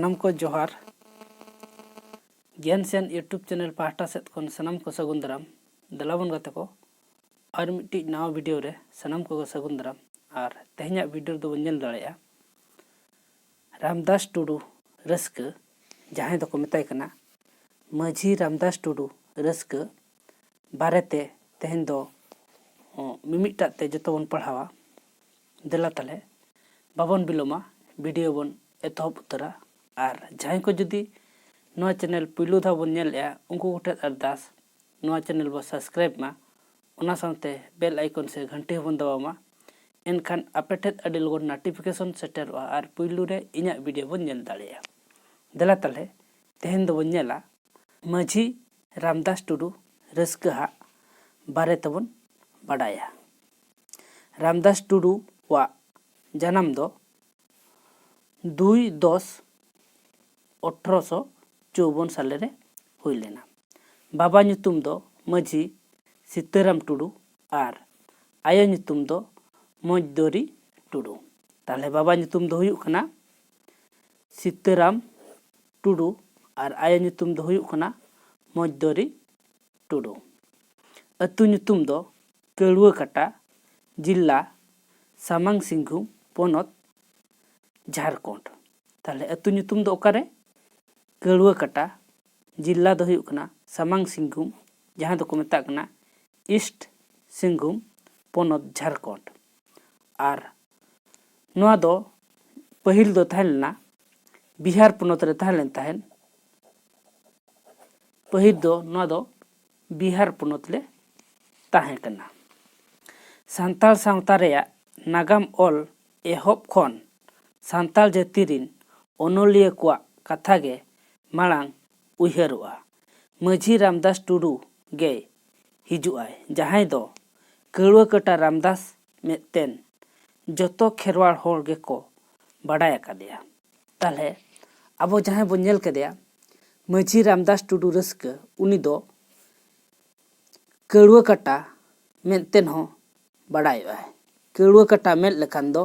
सानाम को जोहार ज्ञान सेन यूट्यूब चैनल पाहटा सेद खन सानाम को सगुन दाराम दलाबन गाते को और मिट्टी नवा वीडियो रे सानाम को सगुन दाराम और तेहना वीडियो दो बन दाड़ा रामदास टुडू रस्क जहां दो को मेताय कना माझी रामदास टुडू रस्क बारेते तेहन दो मिमिटा ते जतो बन पढ़ावा दला तले बाबन बिलोमा वीडियो बन एतहब उतरा और जहां को जुदी नवा चैनल पुलू धा बन नेलया उनको गोटे अरदास नवा चैनल बो सब्सक्राइब मा उना साथे बेल आइकन से घंटी बन दबामा एनखान आपेठेत अडी लगन नोटिफिकेशन सेटरवा और पुलू रे इना वीडियो बन नेल दाड़िया दला तले तेहन दो बन नेला माझी रामदास टुडू रस्क हा बारे तबन बाडाया रामदास टुडू वा जन्म दो 2/10/1854 साले रे हुई लेना। बाबा ᱧᱩᱛᱩᱢ दो माझी सीताराम टुडू और आयो ᱧᱩᱛᱩᱢ दो मजदोरी टुडू। ताले बाबा ᱧᱩᱛᱩᱢ दो हुयुक कना सीताराम टुडू और आयो ᱧᱩᱛᱩᱢ दो हुयुक कना मजदोरी टुडू। अतु ᱧᱩᱛᱩᱢ दो केलुआ काटा जिला सामांग सिंहभूम पोनत झारखंड। ताले अतु ᱧᱩᱛᱩᱢ दो ओकारे केलुआ काटा जिला दो हुयुक कना सामांग सिंहभूम जहां दो को मेता कना ईस्ट सिंहभूम पोनत झारखंड। और नोआ दो पहिल दो थाहेलना बिहार पोनत रे थाहेलन ताहेन पहिल दो नोआ दो बिहार पोनत ले ताहे कना। सांताल सावता रेया नागाम ऑल एहब खन सांताल जाति रिन ओनोलिया को कथा गे मांग उयहरुआ माझी रामदास टुडू गे हिजुआय जहां दो केलुआ काटा रामदास मेतेन जतो खेरवाड़ होड़ गे को बाडाय कादिया। ताले अब जहां बन नेल कदिया माझी रामदास टुडू रस्क उनी दो केलुआ काटा मेतेन हो बाडाय केलुआ काटा मेन लेखान दो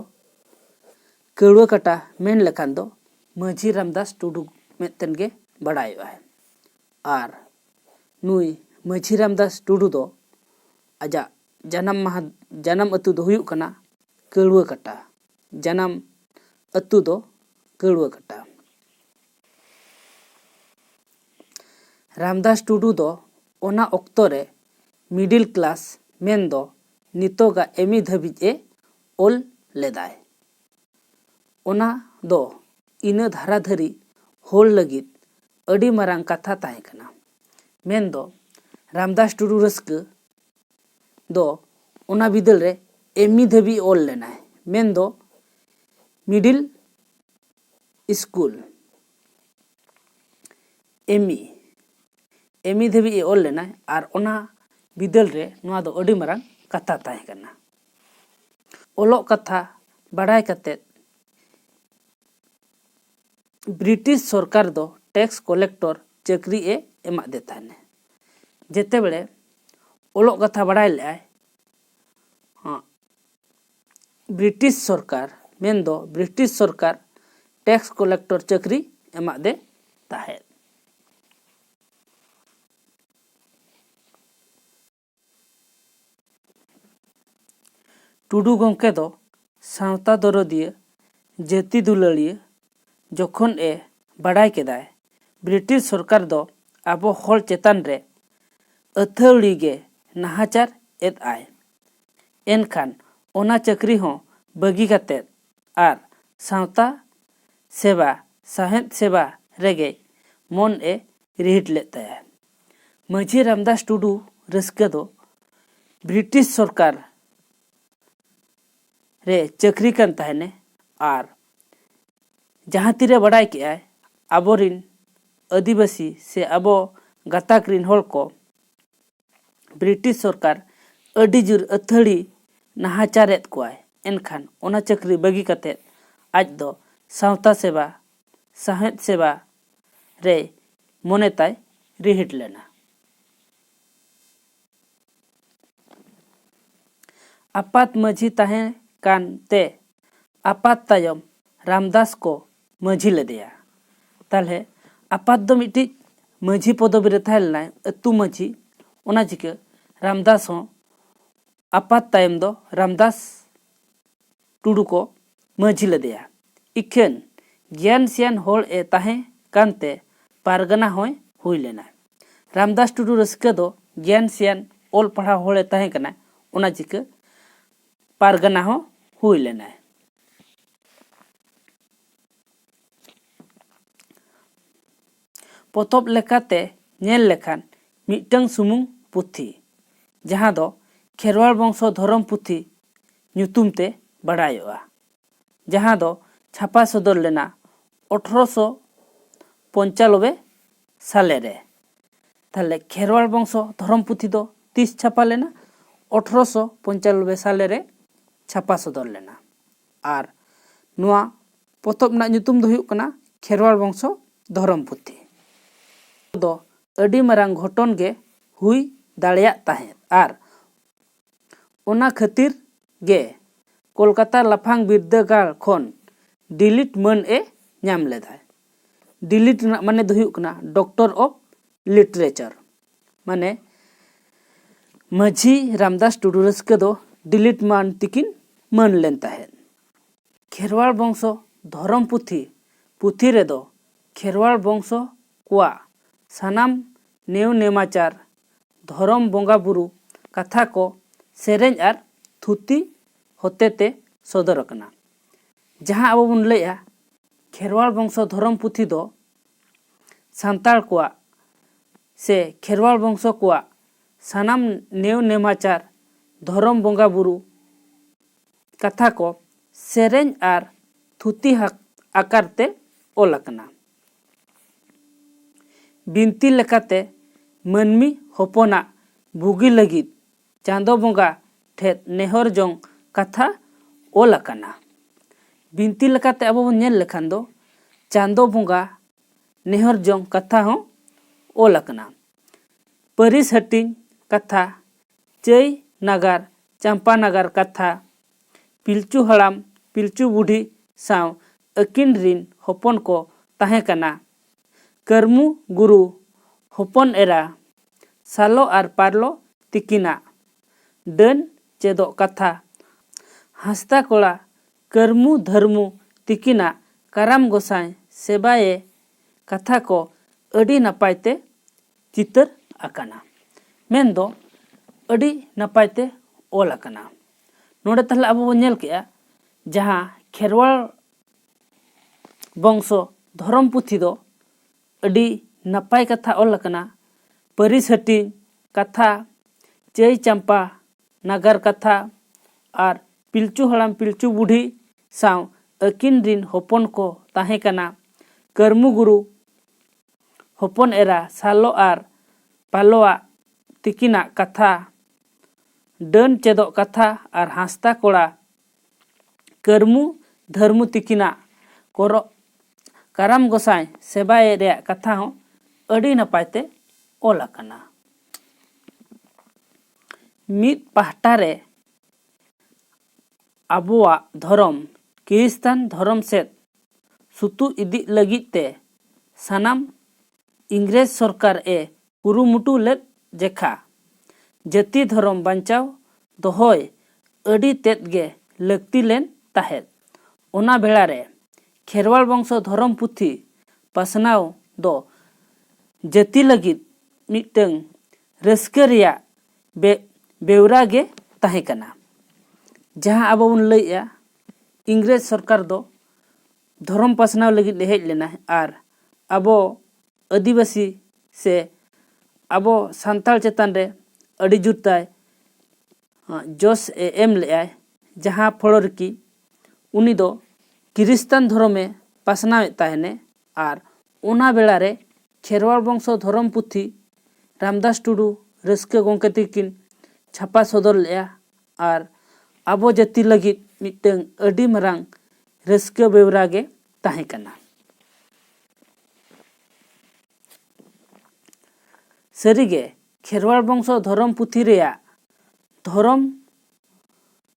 केलुआ काटा मेन लेखान दो माझी रामदास टुडू मेतेन गे बाडाय और नुई माझी रामदास टुडू दो आजा जन्म अतु दो हुयुक कना केलुआ काटा जन्म अतु दो केलुआ काटा। रामदास टुडू दो ओना ऑक्तो रे मिडिल क्लास मेन दो नितोगा एमी धाबिज ए ओल लेदाय ओना दो इना धारा धरी होल लगित अडी मारांग कथा ताहे कना मेन दो रामदास टुडू रस्क दो ओना बिदल रे एमी धाबी ओल लेनाय मेन दो मिडिल स्कूल एमी धाबी ओल लेनाय और ओना बिदल रे नोआ दो अडी मारांग कथा ताहे कना। ओलोक कथा बाडाय कते ब्रिटिश सरकार दो टैक्स कलेक्टर चाकरी ए एमा दे थाने जेते बेले ओलोक कथा बाडाय लेआय ब्रिटिश सरकार मेन दो ब्रिटिश सरकार टैक्स कलेक्टर चाकरी एमा दे ताहे। टुडू गंके दो सावता दरदिया जाति दुलाड़िया जखन ए बाडाय केदाय ब्रिटिश सरकार दो आबो हल चेतान रे अथावड़ी गे नाहाचार एद आय एनखान ओना चाकरी हो बगी काते आर सावता सेवा साहेद सेवा रेगे मन ए रिहिट ले ताया। माझी रामदास टुडू रस्क दो ब्रिटिश सरकार रे चाकरी कान ताहेने और जहां तीरे बाडाय के आय आबोरिन आदिवासी से आबो गाताक रिन होड़ को ब्रिटिश सरकार अडी जुर अथड़ी नाहाचारेत कोआय एनखान ओना चाकरी बगी काते आज दो सावता सेवा साहेद सेवा रे मोने ताय रिहिट लेना। आपात माझी ताहे कान ते आपात तायम रामदास को माझी लेदेया ताले आपात दो मिट्टी माझी पदवी रे थाहे लेना अतु माझी ओना चिका रामदास हो आपात तायम दो रामदास टुडू को माझी लदेया इखेन ज्ञान सियान होल ए ताहे कांते पारगना होय हुई लेना रामदास टुडू रस्के दो ज्ञान सियान ओल पढ़ा होले ताहे कना ओना चिका पारगना हो हुई लेना पोतोब लेकाते नेल लेखान मिटंग सुमुंग पुथी जहां दो खेरवाल वंशो धरम पुथी ᱧᱩᱛᱩᱢ ते बड़ायोआ जहां दो छापा सदर लेना 1895 साले रे ताले खेरवाल वंशो धरम पुथी दो 30 छापा लेना 1895 साले रे छापा सदर लेना आर नुआ पोतोब ना ᱧᱩᱛᱩᱢ दो हुयुग कना खेरवाल वंशो धरम पुथी दो अडी मरांग घटन गे हुई दाड़िया ताहें आर ओना खातिर गे कोलकाता लाफांग बिरदागार खन डिलीट मन ए नाम लेदा डिलीट माने दो हुयुग कना डॉक्टर ऑफ लिटरेचर माने माझी रामदास टुडू रस्के दो डिलीट मान तिकिन मन लेन ताहें खेरवाल वंशो धरम पुथी रे दो खेरवाल वंशो कुआ सानाम नेव नेमाचार धरम बोंगा बुरु कथा को सेरेंज आर थुती होतेते सदर कना जहां अब बन लैया खेरवाल वंशो धरम पुथी दो सांताल कुआ से खेरवाल वंशो कुआ सानाम नेव नेमाचार धरम बोंगा बुरु कथा को सेरेंज आर थुती आकारते ओलकना बिनती लेकाते मनमी होपना बुगी लगित चांदो बोंगा ठेत नेहर जोंग कथा ओलकना बिनती लेकाते अब बन नेल लेखान दो चांदो बोंगा नेहर जोंग कथा हो ओलकना परिस हटिंग कथा चई नागार चंपा नागार कथा पिलचू हड़ाम पिलचू बुढ़ी साव अकिन रिन होपन को ताहे कना कर्मू गुरु होपन एरा सालो आर पारलो तिकिना डन चेदो कथा हस्ता कोड़ा कर्मू धर्मू तिकिना कराम गोसाई सेबाए कथा को अडी नपायते चितर आकाना मेन दो अडी नपायते ओल आकाना नोडे तहले अब बन नेल केया जहां खेरवाल वंशो धरम पुथी दो अडी नपाय कथा ओल आकाना परिस हटिंग कथा चई चंपा नागार कथा आर पिलचू हड़ाम पिलचू बुढ़ी साव अकिन रिन होपन को ताहे कना कर्मू गुरु होपन एरा सालो आर पालोआ तिकिना कथा डन चेदो कथा आर हस्ता कोड़ा कर्मू धर्मू तिकिना कोरो कराम गोसाई सेबाए रे कथा हो अडी नपायते ओल आकाना मिद पाहटा रे आबुआ धरम किरिस्तान धरम सेत सुतु इदी लगित ते सानाम इंग्रेज सरकार ए कुरुमुटु लेद जेखा जाति धरम बांचाव दोहोय अडी तेद गे लगती लेन ताहेत ओना बेड़ा रे खेरवाल वंशो धरम पुथी पासनाव दो जाति लगित मिटंग रस्के रिया बेवरा गे ताहे कना जहां अब बन लैया इंग्रेज सरकार दो धरम पासनाव लगित हेज लेना आर अबो आदिवासी से अबो सांताल चेतान रे अडी जुरताय जोश एम लेआय जहां फलोर की उनी दो किरिस्तान धर्मे पासनाव ताहेने आर ओना बेड़ा रे खेरवाल वंशो धरम पुथी रामदास टुडू रस्के गोंके तिकिन छापा सदर लेआ आर आबो जाति लगित मिटंग अडी मरांग रस्के बेवरा गे ताहे कना सरीगे खेरवाल वंशो धरम पुथी रेया धरम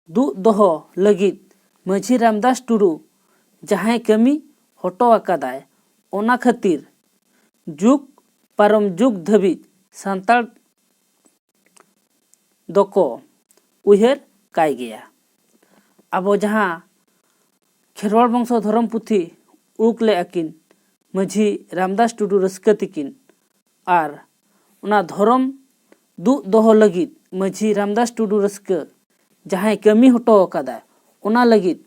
दु दोहो लगित माझी रामदास टुडू जहां कमी हटो आकादाय ᱚᱱᱟ ᱠᱷᱟᱹᱛᱤर ᱡᱩᱜᱽ ᱯᱟᱨᱚᱢ ᱡᱩᱜᱽ ᱫᱷᱟᱹᱵᱤᱡ ᱥᱟᱱᱛᱟᱲ ᱫᱚᱠᱚ ᱩᱭᱦᱟᱹᱨ ᱠᱟᱭ ᱜᱮᱭᱟ। ᱟᱵᱚ ᱡᱟᱦᱟᱸ ᱠᱷᱮᱨᱣᱟᱲ ᱵᱚᱝᱥᱚ ᱫᱷᱚᱨᱚᱢ ᱯᱩᱛᱷᱤ ᱩᱰᱩᱠ ᱞᱮᱜᱼᱟ ᱠᱤᱱ ᱢᱟᱹᱡᱷᱤ ᱨᱟᱢᱫᱟᱥ ᱴᱩᱰᱩ ᱨᱟᱹᱥᱠᱟᱹ ᱛᱤᱠᱤᱱ, ᱟᱨ ᱚᱱᱟ ᱫᱷᱚᱨᱚᱢ ᱫᱩᱜ ᱫᱚᱦᱚ ᱞᱟᱹᱜᱤᱫ ᱢᱟᱹᱡᱷᱤ ᱨᱟᱢᱫᱟᱥ ᱴᱩᱰᱩ ᱨᱟᱹᱥᱠᱟᱹ ᱡᱟᱦᱟᱸᱭ ᱠᱟᱹᱢᱤ ᱦᱚᱴᱚ ᱟᱠᱟᱫᱟ, ᱚᱱᱟ ᱞᱟᱹᱜᱤᱫ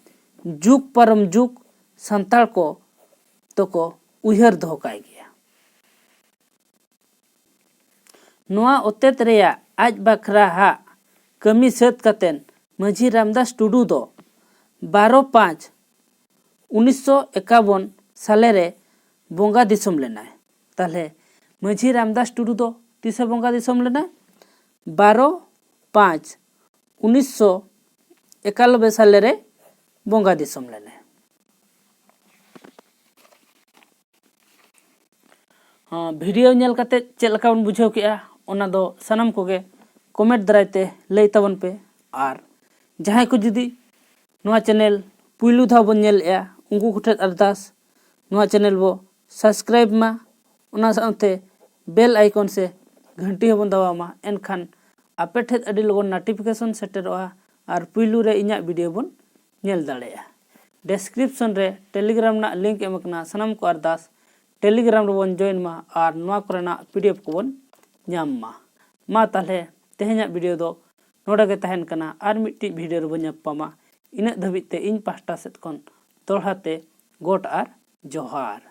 ᱡᱩᱜᱽ ᱯᱟᱨᱚᱢ ᱡᱩᱜᱽ ᱥᱟᱱᱛᱟᱲ ᱠᱚ ᱫᱚᱠᱚ ᱩᱭᱦᱟᱹᱨ ᱫᱚᱦᱚ ᱠᱟᱭ ᱜᱮᱭᱟ। ᱱᱚᱣᱟ ᱚᱛᱮᱛ ᱨᱮᱭᱟᱜ ᱟᱡ ᱵᱟᱠᱷᱨᱟ ᱦᱟᱜ ᱠᱟᱹᱢᱤ ᱥᱟᱹᱛ ᱠᱟᱛᱮᱱ ᱢᱟᱹᱡᱷᱤ ᱨᱟᱢᱫᱟᱥ ᱴᱩᱰᱩ ᱫᱚ 12/5/1951 ᱥᱟᱞᱮᱨᱮ ᱵᱚᱸᱜᱟ ᱫᱤᱥᱚᱢ ᱞᱮᱱᱟᱭ। ᱛᱟᱦᱞᱮ ᱢᱟᱹᱡᱷᱤ ᱨᱟᱢᱫᱟᱥ ᱴᱩᱰᱩ ᱫᱚ ᱛᱤᱥᱮ ᱵᱚᱸᱜᱟ ᱫᱤᱥᱚᱢ ᱞᱮᱱᱟᱭ? 12/5/1991 ᱥᱟᱞᱮᱨᱮ ᱵᱚᱸᱜᱟ ᱫᱤᱥᱚᱢ ᱞᱮᱱᱟᱭ। ᱵᱷᱤᱰᱤᱭᱳ ᱧᱮᱞ ᱠᱟᱛᱮ ᱪᱮᱫ ᱞᱮᱠᱟ ᱵᱚᱱ ᱵᱩᱡᱷᱟᱹᱣ ᱠᱮᱜᱼᱟ ᱚᱱᱟ ᱫᱚ ᱥᱟᱱᱟᱢ ᱠᱚᱜᱮ ᱠᱚᱢᱮᱱᱴ ᱫᱟᱨᱟᱭ ᱛᱮ ᱞᱟᱹᱭ ᱛᱟᱵᱚᱱ ᱯᱮ। ᱟᱨ ᱡᱟᱦᱟᱸᱭ ᱠᱚ ᱡᱩᱫᱤ ᱱᱚᱣᱟ ᱪᱮᱱᱮᱞ ᱯᱩᱭᱞᱩ ᱫᱷᱟᱣ ᱵᱚᱱ ᱧᱮᱞᱮᱜᱼᱟ ᱩᱱᱠᱩ ᱠᱚᱴᱷᱮᱱ ᱟᱨᱫᱟᱥ ᱱᱚᱣᱟ ᱪᱮᱱᱮᱞ ᱵᱚ ᱥᱟᱵᱥᱠᱨᱟᱭᱤᱵ ᱢᱟ, ᱚᱱᱟ ᱥᱟᱶᱛᱮ ᱵᱮᱞ ᱟᱭᱠᱚᱱ ᱥᱮ ᱜᱷᱟᱱᱴᱤ ᱦᱚᱸᱵᱚᱱ ᱫᱟᱵᱟᱣ ᱢᱟ। ᱮᱱᱠᱷᱟᱱ ᱟᱯᱮ ᱴᱷᱮᱱ ᱟᱹᱰᱤ ᱞᱚᱜᱚᱱ ᱱᱳᱴᱤᱯᱷᱤᱠᱮᱥᱚᱱ ᱥᱮᱴᱮᱨᱚᱜᱼᱟ ᱟर ᱯᱩᱭᱞᱩ ᱨᱮ ᱤᱧᱟᱹᱜ ᱵᱷᱤᱰᱤᱭᱳ ᱵᱚᱱ ᱧᱮᱞ ᱫᱟᱲᱮᱭᱟᱜᱼᱟ। ᱰᱮᱥᱠᱨᱤᱯᱥᱚᱱ ᱨᱮ ᱴᱮᱞᱤग्राम ᱨᱮᱱᱟᱜ ᱞᱤᱝᱠ ᱮᱢ ᱟᱠᱟᱱᱟ, ᱥᱟᱱᱟᱢ ko ᱟᱨᱫᱟस ᱴᱮᱞᱤग्राम ᱨᱮᱵᱚᱱ ᱡᱚᱭᱮᱱ ᱢᱟ ᱟᱨ ᱱᱚᱣᱟ ᱠᱚᱨᱮᱱᱟᱜ PDF ᱠᱚᱵᱚᱱ ᱧᱟᱢ ᱢᱟ। ᱢᱟ ᱛᱟᱦᱞᱮ ᱛᱮᱦᱮᱧᱟᱜ ᱵᱷᱤᱰᱤᱭᱳ ᱫᱚ ᱱᱚᱰᱮ ᱜᱮ ᱛᱟᱦᱮᱱ ᱠᱟᱱᱟ, ᱟᱨ ᱢᱤᱫᱴᱤᱡ ᱵᱷᱤᱰᱤᱭᱳ ᱨᱮᱵᱚᱱ ᱧᱟᱯᱟᱢᱟ। ᱤᱱᱟᱹᱜ ᱫᱷᱟᱹᱵᱤᱡ ᱛᱮ ᱤᱧ ᱯᱟᱦᱴᱟ ᱥᱮᱫ ᱠᱷᱚᱱ ᱫᱚᱲᱦᱟ ᱛᱮ ᱜᱚᱰ ᱟᱨ ᱡᱚᱦᱟᱨ।